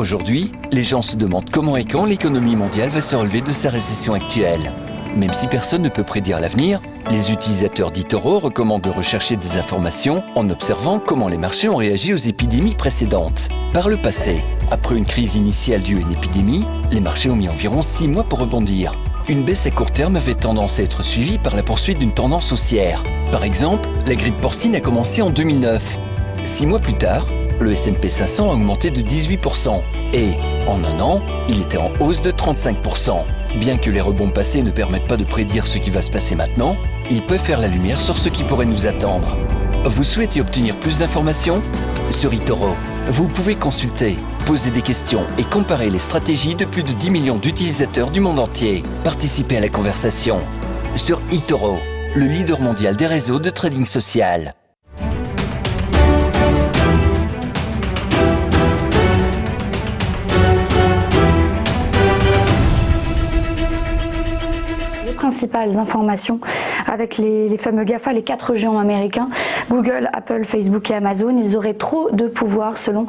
Aujourd'hui, les gens se demandent comment et quand l'économie mondiale va se relever de sa récession actuelle. Même si personne ne peut prédire l'avenir, les utilisateurs d'eToro recommandent de rechercher des informations en observant comment les marchés ont réagi aux épidémies précédentes. Par le passé, après une crise initiale due à une épidémie, les marchés ont mis environ 6 mois pour rebondir. Une baisse à court terme avait tendance à être suivie par la poursuite d'une tendance haussière. Par exemple, la grippe porcine a commencé en 2009. 6 mois plus tard, le S&P 500 a augmenté de 18% et, en un an, il était en hausse de 35%. Bien que les rebonds passés ne permettent pas de prédire ce qui va se passer maintenant, ils peuvent faire la lumière sur ce qui pourrait nous attendre. Vous souhaitez obtenir plus d'informations ? Sur eToro, vous pouvez consulter, poser des questions et comparer les stratégies de plus de 10 millions d'utilisateurs du monde entier. Participez à la conversation. Sur eToro, le leader mondial des réseaux de trading social. Principales informations avec les fameux GAFA, les 4 géants américains, Google, Apple, Facebook et Amazon. Ils auraient trop de pouvoir selon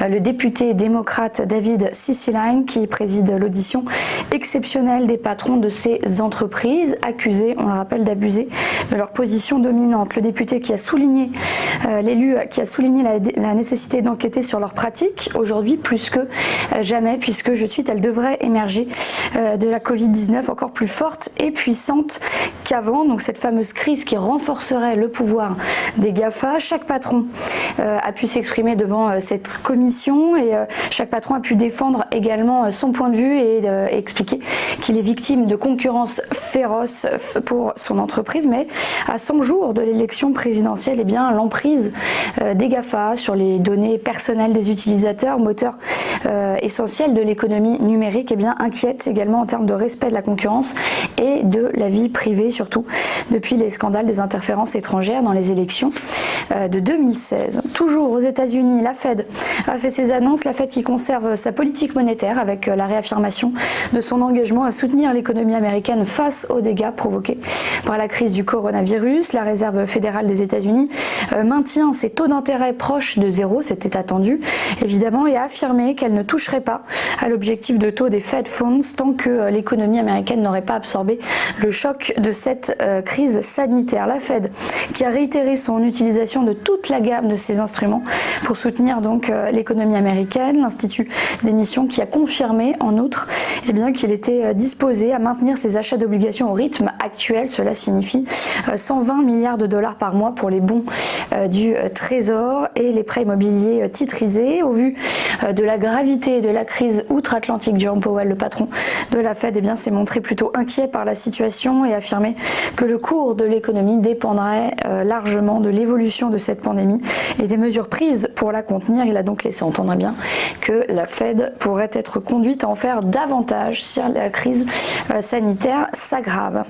le député démocrate David Cicilline qui préside l'audition exceptionnelle des patrons de ces entreprises accusés, on le rappelle, d'abuser de leur position dominante. Le député qui a souligné, l'élu qui a souligné la nécessité d'enquêter sur leurs pratiques aujourd'hui plus que jamais puisque, je cite, elle devrait émerger de la Covid-19 encore plus forte et puissante qu'avant. Donc cette fameuse crise qui renforcerait le pouvoir des GAFA. Chaque patron a pu s'exprimer devant cette commission et chaque patron a pu défendre également son point de vue et expliquer qu'il est victime de concurrence féroce pour son entreprise. Mais à 100 jours de l'élection présidentielle, eh bien l'emprise des GAFA sur les données personnelles des utilisateurs, moteur essentiel de l'économie numérique, eh bien inquiète également en termes de respect de la concurrence et de la vie privée, surtout depuis les scandales des interférences étrangères dans les élections de 2016. Toujours aux États-Unis, la Fed a fait ses annonces. La Fed qui conserve sa politique monétaire avec la réaffirmation de son engagement à soutenir l'économie américaine face aux dégâts provoqués par la crise du coronavirus. La Réserve fédérale des États-Unis maintient ses taux d'intérêt proches de zéro, c'était attendu évidemment, et a affirmé qu'elle ne toucherait pas à l'objectif de taux des Fed Funds tant que l'économie américaine n'aurait pas absorbé le choc de cette crise sanitaire. La Fed qui a réitéré son utilisation de toute la gamme de ces instruments pour soutenir donc l'économie américaine. L'Institut d'émission qui a confirmé en outre qu'il était disposé à maintenir ses achats d'obligations au rythme actuel. Cela signifie 120 milliards de dollars par mois pour les bons du Trésor et les prêts immobiliers titrisés. Au vu de la gravité de la crise outre-Atlantique, Jerome Powell, le patron de la Fed, s'est montré plutôt inquiet par la situation et affirmé que le cours de l'économie dépendrait largement de l'évolution de cette pandémie et des mesures prises pour la contenir. Il a donc laissé entendre que la Fed pourrait être conduite à en faire davantage si la crise sanitaire s'aggrave.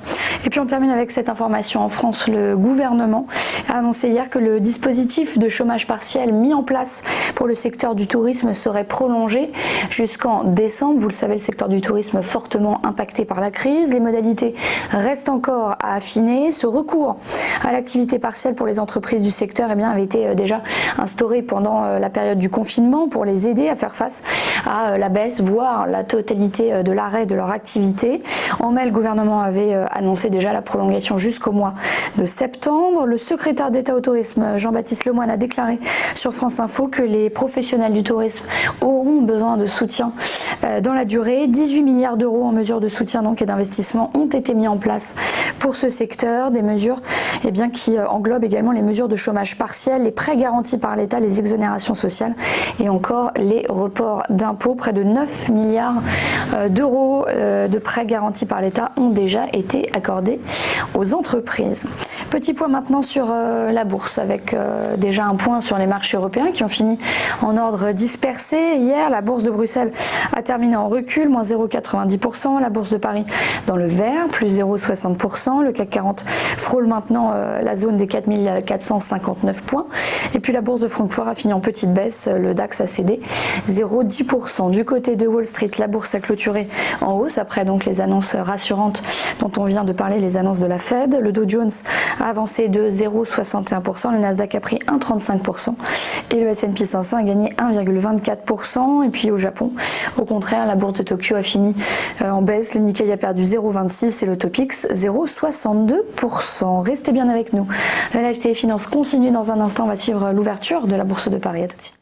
Et puis on termine avec cette information en France. Le gouvernement a annoncé hier que le dispositif de chômage partiel mis en place pour le secteur du tourisme serait prolongé jusqu'en décembre. Vous le savez, le secteur du tourisme fortement impacté par la crise. Les modalités restent encore à affiner. Ce recours à l'activité partielle pour les entreprises du secteur avait été déjà instauré pendant la période du confinement pour les aider à faire face à la baisse, voire la totalité de l'arrêt de leur activité. En mai, le gouvernement avait annoncé déjà la prolongation jusqu'au mois de septembre. Le secrétaire d'État au tourisme, Jean-Baptiste Lemoyne, a déclaré sur France Info que les professionnels du tourisme auront besoin de soutien dans la durée. 18 milliards d'euros en mesures de soutien et d'investissement ont été mis en place pour ce secteur. Des mesures qui englobent également les mesures de chômage partiel, les prêts garantis par l'État, les exonérations sociales et encore les reports d'impôts. Près de 9 milliards d'euros de prêts garantis par l'État ont déjà été accordés aux entreprises. Petit point maintenant sur la bourse avec déjà un point sur les marchés européens qui ont fini en ordre dispersé. Hier, la bourse de Bruxelles a terminé en recul, moins 0,90%. La bourse de Paris dans le vert, plus 0,60%. Le CAC 40 frôle maintenant la zone des 4459 points. Et puis la bourse de Francfort a fini en petite baisse. Le DAX a cédé 0,10%. Du côté de Wall Street, la bourse a clôturé en hausse après donc les annonces rassurantes dont on vient de parler, les annonces de la Fed. Le Dow Jones a avancé de 0,61%, le Nasdaq a pris 1,35% et le S&P 500 a gagné 1,24%. Et puis au Japon, au contraire, la bourse de Tokyo a fini en baisse, le Nikkei a perdu 0,26 et le Topix 0,62%. Restez bien avec nous. Le Live TV Finance continue dans un instant, on va suivre l'ouverture de la bourse de Paris. À tout de suite.